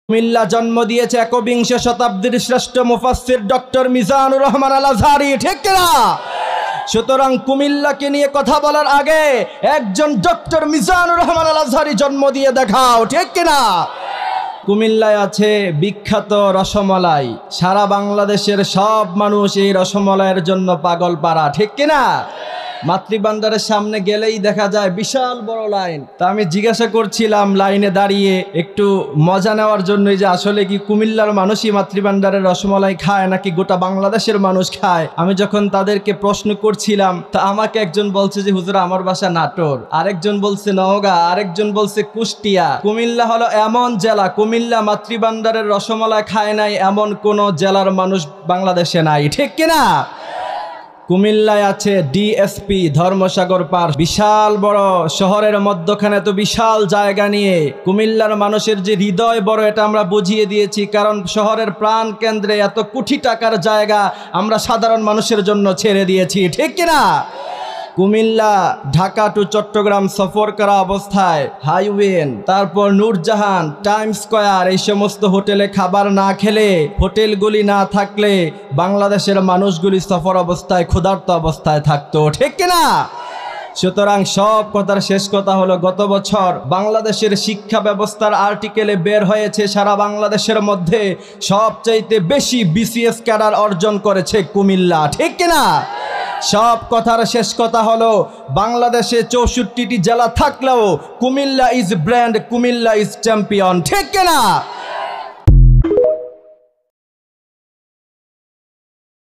কুমিল্লা জন্ম দিয়েছে একবিংশ শতাব্দীর শ্রেষ্ঠ মুফাসসির ডক্টর মিজানুর রহমান আল আজহারি, ঠিক কিনা? সুতরাং কুমিল্লাকে নিয়ে কথা বলার আগে একজন ডক্টর মিজানুর রহমান আল আজহারি জন্ম দিয়ে দেখাও, ঠিক কিনা? কুমিল্লায় আছে বিখ্যাত রসমলাই, সারা বাংলাদেশের সব মানুষ এই রসমলাইয়ের জন্য পাগল পাড়া, ঠিক কিনা? মাতৃভান্ডারের সামনে গেলেই দেখা যায় বিশাল বড় লাইন। তা আমি জিজ্ঞাসা করছিলাম লাইনে দাঁড়িয়ে একটু মজা নেওয়ার জন্যই যে আসলে কি কুমিল্লার মানুষই মাতৃভান্ডারের রসমালাই খায় নাকি গোটা বাংলাদেশের মানুষ খায়। আমি যখন তাদেরকে প্রশ্ন করছিলাম তা আমাকে একজন বলছে যে হুজুর আমার বাসা নাটোর, আরেকজন বলছে নওগাঁ, আরেকজন বলছে কুষ্টিয়া। কুমিল্লা হলো এমন জেলা, কুমিল্লা মাতৃভান্ডারের রসমালাই খায় নাই এমন কোন জেলার মানুষ বাংলাদেশে নাই, ঠিক কিনা? কুমিল্লায় আছে ডিএসপি ধর্মসাগর পার্ক, বিশাল বড় শহরের মধ্যখানে তো বিশাল জায়গা নিয়ে কুমিল্লার মানুষের যে হৃদয় বড় এটা আমরা বুঝিয়ে দিয়েছি, কারণ শহরের প্রাণ কেন্দ্রে এত কোটি টাকার জায়গা আমরা সাধারণ মানুষের জন্য ছেড়ে দিয়েছি, ঠিক কিনা? কুমিল্লা ঢাকা টু চট্টগ্রাম সফর করা অবস্থায় হাইওয়ে, তারপর নূরজাহান, টাইম স্কয়ার, এই সমস্ত হোটেলে খাবার না খেলে, হোটেলগুলি না থাকলে বাংলাদেশের মানুষগুলি সফর অবস্থায় ক্ষুধার্ত অবস্থায় থাকতো, ঠিক কিনা? সুতরাং সব কথার শেষ কথা হলো গত বছর বাংলাদেশের শিক্ষা ব্যবস্থার আর্টিকেলে বের হয়েছে সারা বাংলাদেশের মধ্যে সবচাইতে বেশি বিসিএস ক্যাডার অর্জন করেছে কুমিল্লা, ঠিক কিনা? সব কথার শেষ কথা হলো বাংলাদেশে 64টি জেলা থাকলেও Comilla is brand, Comilla is champion, ঠিক কিনা?